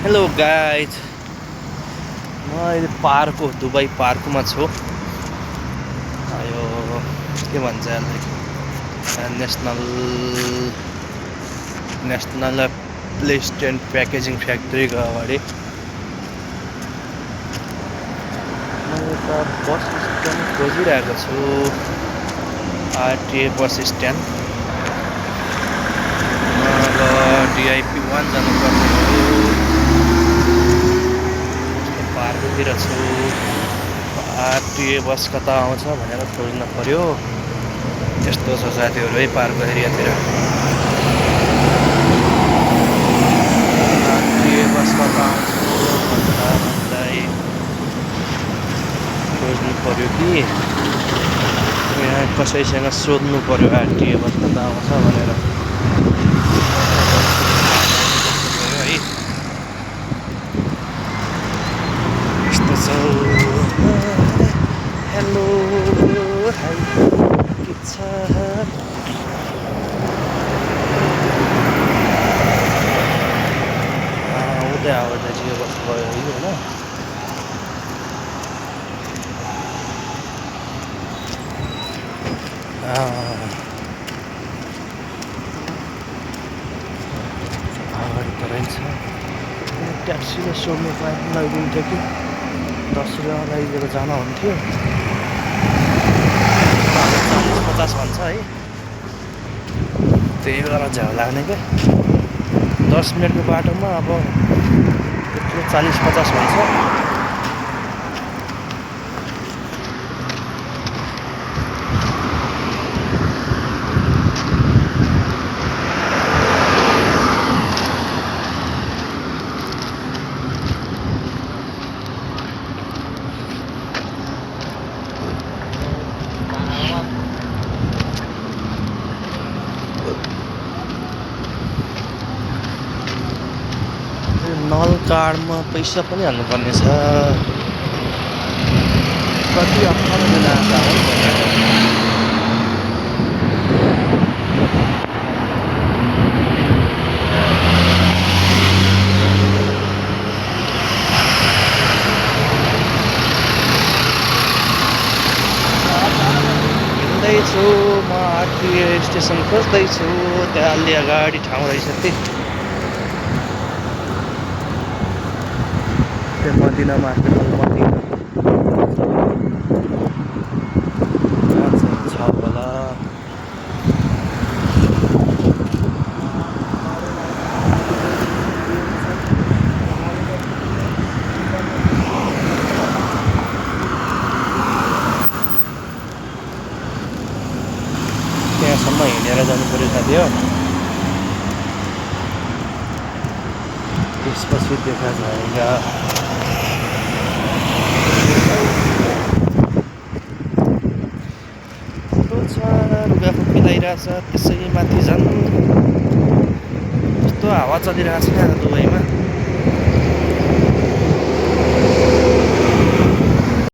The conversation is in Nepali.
हेलो गाइज, म अहिले पार्कको दुबई पार्कमा छु। यो के भन्छ यसलाई नेसनल नेसनल प्लेस्ट एन्ड प्याकेजिङ फ्याक्ट्रीको अगाडि। म यता बस स्ट्यान्ड खोजिरहेको छु, आरटिए बस स्ट्यान्ड। अब डिआइपी 1 जानुपर्ने हो। पार्कतिर छु, आरटिए बस कता आउँछ भनेर खोज्न पर्यो। यस्तो छ साथीहरू है पार्कको एरियातिर। आरटिए बस कता आउँछ भन्दै खोज्नु पर्यो कि यहाँ कसैसँग सोध्नु पर्यो आरटिए बस कता आउँछ भनेर। है यस्तो छ। हेलो हाई के छ? आउँदै आउँदै जियो बस गयो है होइन। अगाडि त रहेछ। ट्याक्सीले सोध्नु लगाइदिन्थ्यो कि 10 रुपियाँ लगाइदिएर जान हुन्थ्यो। 40-50 भन्छ है, त्यही भएर झ्याउ लाग्ने क्या। 10 मिनटको बाटोमा अब 40-50 भन्छ। नल कार्डमा पैसा पनि हाल्नुपर्ने छ। कति अप्ठ्यारो बेला हिँड्दैछु म आरटिए स्टेसन खोज्दैछु। त्यहाँ अलि अगाडि ठाउँ रहेछ त्यो मदिना मार्केट मदिना छ होला। त्यहाँसम्म हिँडेर जानु पर्यो साथी हो। त्यसपछि देखा जाएगा। रुगाखोकी लगाइरहेछ, त्यसै माथि झन् कस्तो हावा चलिरहेछ यहाँ दुबईमा।